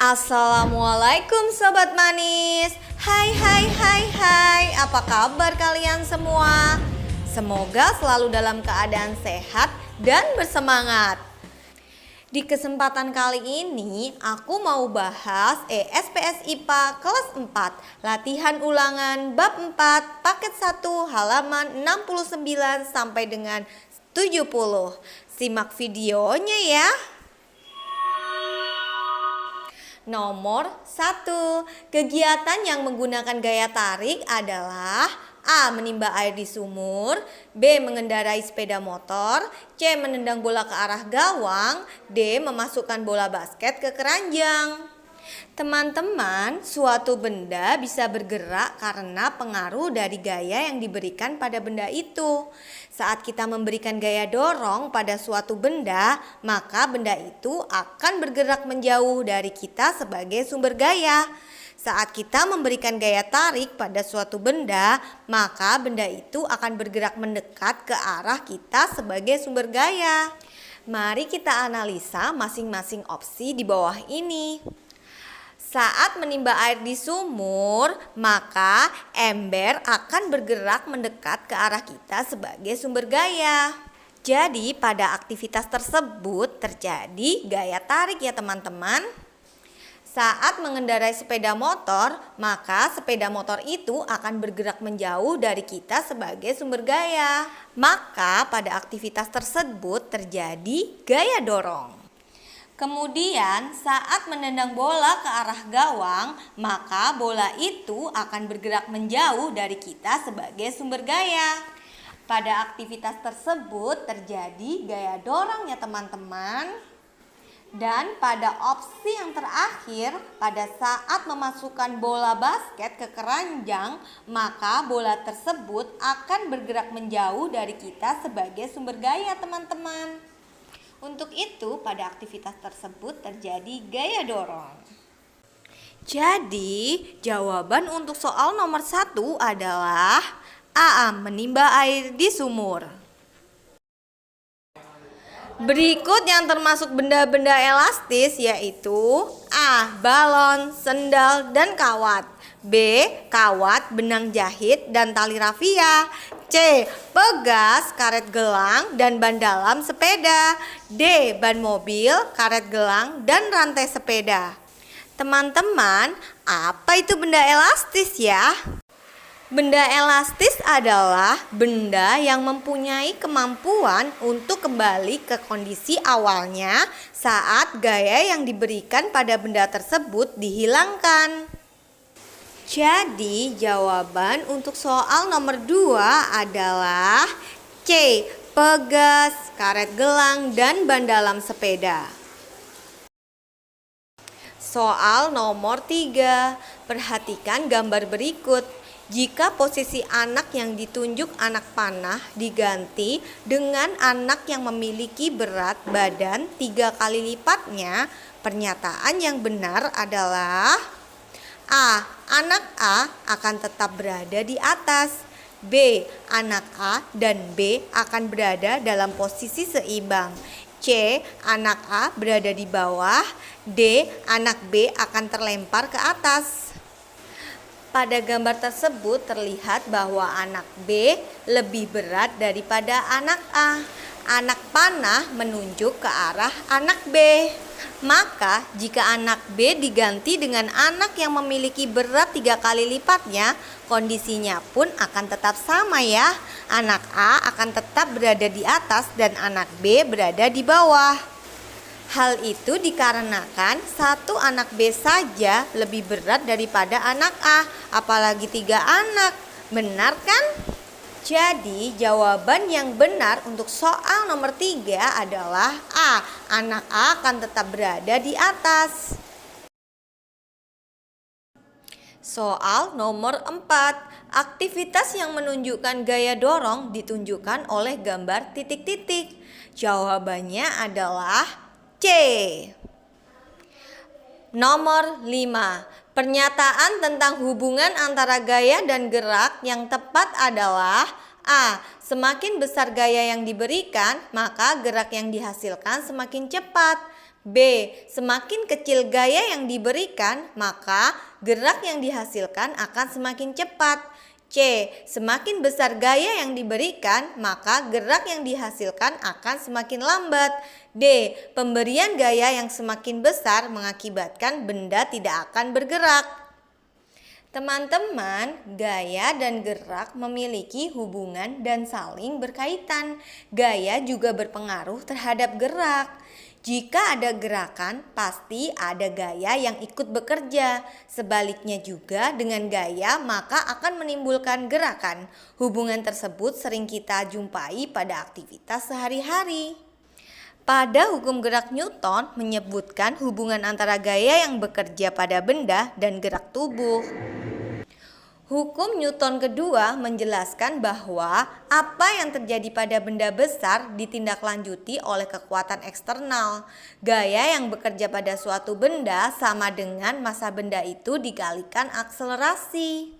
Assalamualaikum Sobat Manis. Hai, apa kabar kalian semua? Semoga selalu dalam keadaan sehat dan bersemangat. Di kesempatan kali ini aku mau bahas ESPS IPA kelas 4 Latihan ulangan bab 4 paket 1 halaman 69 sampai dengan 70. Simak videonya ya. Nomor 1. Kegiatan yang menggunakan gaya tarik adalah A. Menimba air di sumur, B. Mengendarai sepeda motor, C. Menendang bola ke arah gawang, D. Memasukkan bola basket ke keranjang. Teman-teman, suatu benda bisa bergerak karena pengaruh dari gaya yang diberikan pada benda itu. Saat kita memberikan gaya dorong pada suatu benda, maka benda itu akan bergerak menjauh dari kita sebagai sumber gaya. Saat kita memberikan gaya tarik pada suatu benda, maka benda itu akan bergerak mendekat ke arah kita sebagai sumber gaya. Mari kita analisa masing-masing opsi di bawah ini. Saat menimba air di sumur, maka ember akan bergerak mendekat ke arah kita sebagai sumber gaya. Jadi pada aktivitas tersebut terjadi gaya tarik ya teman-teman. Saat mengendarai sepeda motor, maka sepeda motor itu akan bergerak menjauh dari kita sebagai sumber gaya. Maka pada aktivitas tersebut terjadi gaya dorong. Kemudian saat menendang bola ke arah gawang, maka bola itu akan bergerak menjauh dari kita sebagai sumber gaya. Pada aktivitas tersebut terjadi gaya dorong ya teman-teman. Dan pada opsi yang terakhir, pada saat memasukkan bola basket ke keranjang, maka bola tersebut akan bergerak menjauh dari kita sebagai sumber gaya teman-teman. Untuk itu, pada aktivitas tersebut terjadi gaya dorong. Jadi, jawaban untuk soal nomor 1 adalah A. Menimba air di sumur. Berikut yang termasuk benda-benda elastis yaitu A. Balon, sendal, dan kawat. B. Kawat, benang jahit, dan tali rafia. C. Pegas, karet gelang, dan ban dalam sepeda. D. Ban mobil, karet gelang, dan rantai sepeda. Teman-teman, apa itu benda elastis ya? Benda elastis adalah benda yang mempunyai kemampuan untuk kembali ke kondisi awalnya saat gaya yang diberikan pada benda tersebut dihilangkan. Jadi jawaban untuk soal nomor 2 adalah C. Pegas, karet gelang, dan ban dalam sepeda. Soal nomor 3. Perhatikan gambar berikut. Jika posisi anak yang ditunjuk anak panah diganti dengan anak yang memiliki berat badan 3 kali lipatnya, pernyataan yang benar adalah A. Anak A akan tetap berada di atas. B. Anak A dan B akan berada dalam posisi seimbang. C. Anak A berada di bawah. D. Anak B akan terlempar ke atas. Pada gambar tersebut terlihat bahwa anak B lebih berat daripada anak A. Anak panah menunjuk ke arah anak B. Maka jika anak B diganti dengan anak yang memiliki berat 3 kali lipatnya, kondisinya pun akan tetap sama ya. Anak A akan tetap berada di atas dan anak B berada di bawah. Hal itu dikarenakan satu anak B saja lebih berat daripada anak A, apalagi 3 anak. Benar kan? Jadi jawaban yang benar untuk soal nomor 3 adalah A. Anak A akan tetap berada di atas. Soal nomor 4. Aktivitas yang menunjukkan gaya dorong ditunjukkan oleh gambar titik-titik. Jawabannya adalah C. Nomor 5. Pernyataan tentang hubungan antara gaya dan gerak yang tepat adalah A. Semakin besar gaya yang diberikan, maka gerak yang dihasilkan semakin cepat. B. Semakin kecil gaya yang diberikan, maka gerak yang dihasilkan akan semakin cepat. C. Semakin besar gaya yang diberikan, maka gerak yang dihasilkan akan semakin lambat. D. Pemberian gaya yang semakin besar mengakibatkan benda tidak akan bergerak. Teman-teman, gaya dan gerak memiliki hubungan dan saling berkaitan. Gaya juga berpengaruh terhadap gerak. Jika ada gerakan, pasti ada gaya yang ikut bekerja. Sebaliknya juga dengan gaya, maka akan menimbulkan gerakan. Hubungan tersebut sering kita jumpai pada aktivitas sehari-hari. Pada hukum gerak Newton menyebutkan hubungan antara gaya yang bekerja pada benda dan gerak tubuh. Hukum Newton kedua menjelaskan bahwa apa yang terjadi pada benda besar ditindaklanjuti oleh kekuatan eksternal. Gaya yang bekerja pada suatu benda sama dengan massa benda itu dikalikan akselerasi.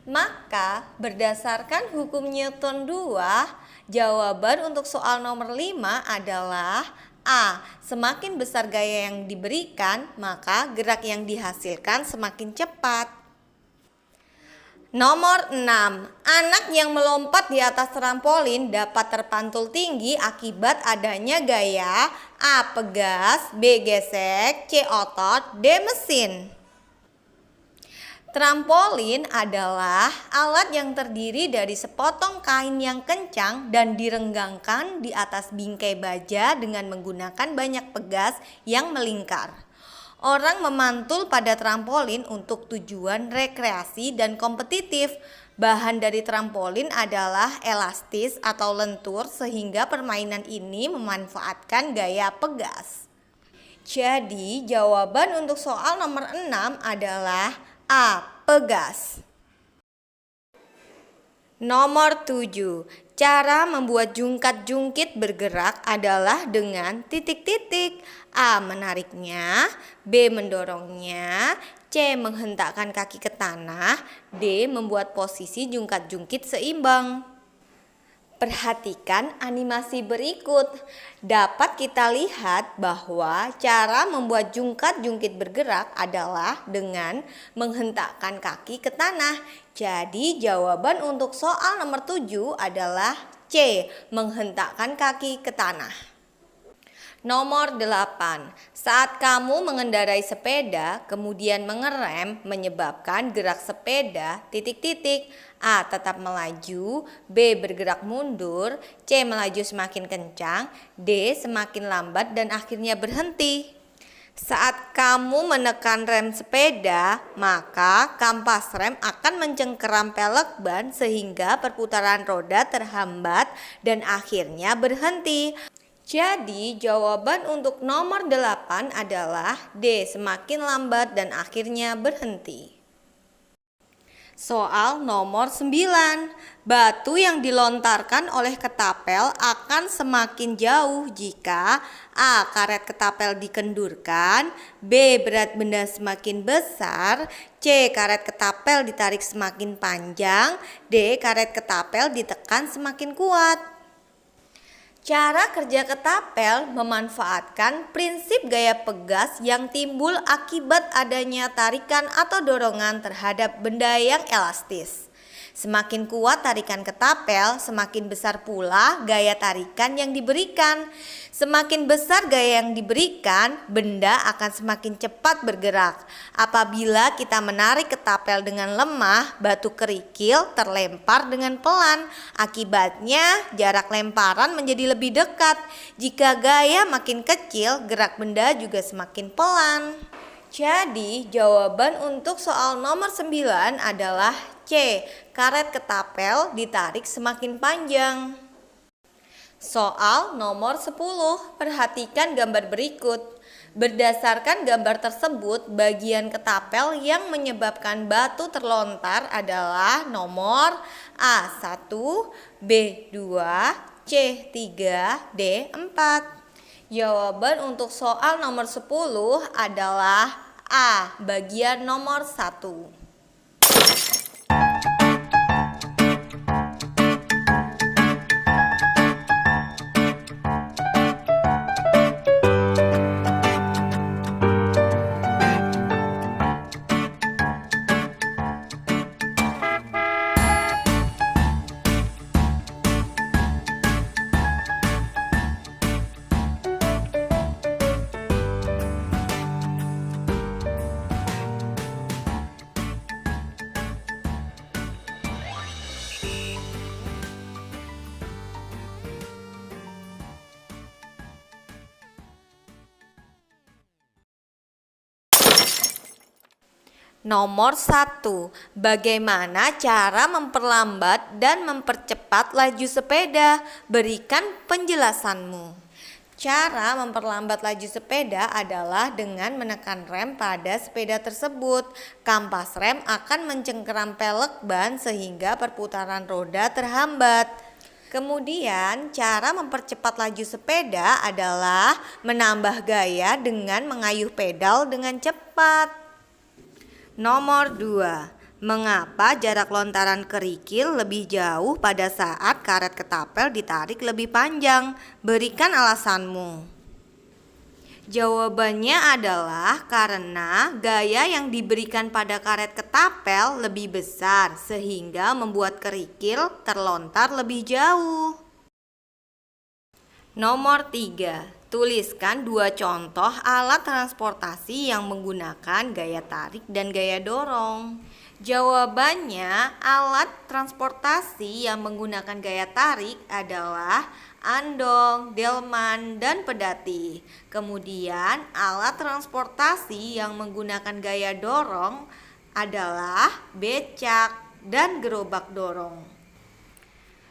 Maka berdasarkan hukum Newton 2, jawaban untuk soal nomor 5 adalah A. Semakin besar gaya yang diberikan, maka gerak yang dihasilkan semakin cepat. Nomor 6. Anak yang melompat di atas trampolin dapat terpantul tinggi akibat adanya gaya A. Pegas, B. Gesek, C. Otot, D. Mesin. Trampolin adalah alat yang terdiri dari sepotong kain yang kencang dan direnggangkan di atas bingkai baja dengan menggunakan banyak pegas yang melingkar. Orang memantul pada trampolin untuk tujuan rekreasi dan kompetitif. Bahan dari trampolin adalah elastis atau lentur sehingga permainan ini memanfaatkan gaya pegas. Jadi jawaban untuk soal nomor 6 adalah A. Pegas. Nomor 7. Cara membuat jungkat-jungkit bergerak adalah dengan titik-titik. A. Menariknya, B. Mendorongnya, C. Menghentakkan kaki ke tanah, D. Membuat posisi jungkat-jungkit seimbang. Perhatikan animasi berikut. Dapat kita lihat bahwa cara membuat jungkat-jungkit bergerak adalah dengan menghentakkan kaki ke tanah. Jadi jawaban untuk soal nomor 7 adalah C. Menghentakkan kaki ke tanah. Nomor 8. Saat kamu mengendarai sepeda, kemudian mengerem menyebabkan gerak sepeda titik-titik. A. Tetap melaju, B. Bergerak mundur, C. Melaju semakin kencang, D. Semakin lambat dan akhirnya berhenti. Saat kamu menekan rem sepeda, maka kampas rem akan mencengkeram pelek ban sehingga perputaran roda terhambat dan akhirnya berhenti. Jadi jawaban untuk nomor 8 adalah D. Semakin lambat dan akhirnya berhenti. Soal nomor 9. Batu yang dilontarkan oleh ketapel akan semakin jauh jika A. Karet ketapel dikendurkan, B. Berat benda semakin besar, C. Karet ketapel ditarik semakin panjang, D. Karet ketapel ditekan semakin kuat. Cara kerja ketapel memanfaatkan prinsip gaya pegas yang timbul akibat adanya tarikan atau dorongan terhadap benda yang elastis. Semakin kuat tarikan ketapel, semakin besar pula gaya tarikan yang diberikan. Semakin besar gaya yang diberikan, benda akan semakin cepat bergerak. Apabila kita menarik ketapel dengan lemah, batu kerikil terlempar dengan pelan. Akibatnya, jarak lemparan menjadi lebih dekat. Jika gaya makin kecil, gerak benda juga semakin pelan. Jadi, jawaban untuk soal nomor 9 adalah C. Karet ketapel ditarik semakin panjang. Soal nomor 10, perhatikan gambar berikut. Berdasarkan gambar tersebut, bagian ketapel yang menyebabkan batu terlontar adalah nomor A1, B2, C3, D4. Jawaban untuk soal nomor 10 adalah A. Bagian nomor 1. Nomor 1. Bagaimana cara memperlambat dan mempercepat laju sepeda? Berikan penjelasanmu. Cara memperlambat laju sepeda adalah dengan menekan rem pada sepeda tersebut. Kampas rem akan mencengkeram pelek ban sehingga perputaran roda terhambat. Kemudian, cara mempercepat laju sepeda adalah menambah gaya dengan mengayuh pedal dengan cepat. Nomor 2. Mengapa jarak lontaran kerikil lebih jauh pada saat karet ketapel ditarik lebih panjang? Berikan alasanmu. Jawabannya adalah karena gaya yang diberikan pada karet ketapel lebih besar sehingga membuat kerikil terlontar lebih jauh. Nomor 3. Tuliskan 2 contoh alat transportasi yang menggunakan gaya tarik dan gaya dorong. Jawabannya, alat transportasi yang menggunakan gaya tarik adalah andong, delman, dan pedati. Kemudian, alat transportasi yang menggunakan gaya dorong adalah becak dan gerobak dorong.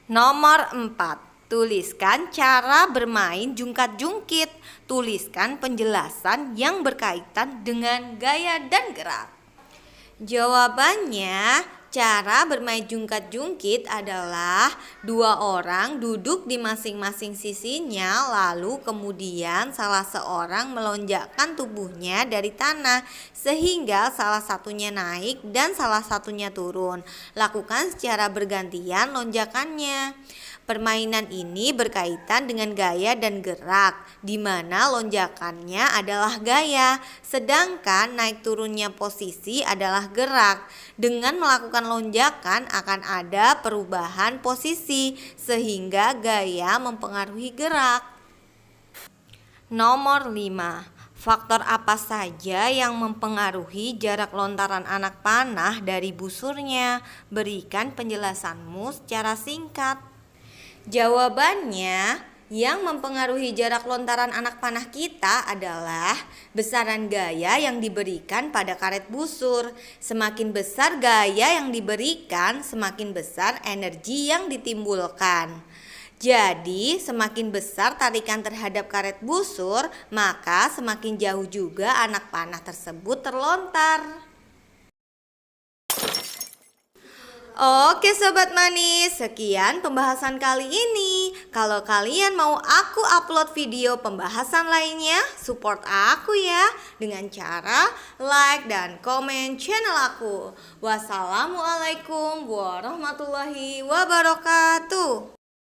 Nomor 4. Tuliskan cara bermain jungkat-jungkit. Tuliskan penjelasan yang berkaitan dengan gaya dan gerak. Jawabannya, cara bermain jungkat-jungkit adalah 2 orang duduk di masing-masing sisinya, lalu kemudian salah seorang melonjakkan tubuhnya dari tanah sehingga salah satunya naik dan salah satunya turun. Lakukan secara bergantian lonjakannya. Permainan ini berkaitan dengan gaya dan gerak, di mana lonjakannya adalah gaya, sedangkan naik turunnya posisi adalah gerak. Dengan melakukan lonjakan akan ada perubahan posisi, sehingga gaya mempengaruhi gerak. Nomor 5. Faktor apa saja yang mempengaruhi jarak lontaran anak panah dari busurnya? Berikan penjelasanmu secara singkat. Jawabannya, yang mempengaruhi jarak lontaran anak panah kita adalah besaran gaya yang diberikan pada karet busur. Semakin besar gaya yang diberikan, semakin besar energi yang ditimbulkan. Jadi, semakin besar tarikan terhadap karet busur, maka semakin jauh juga anak panah tersebut terlontar. Oke sobat manis, sekian pembahasan kali ini. Kalau kalian mau aku upload video pembahasan lainnya, support aku ya dengan cara like dan komen channel aku. Wassalamualaikum warahmatullahi wabarakatuh.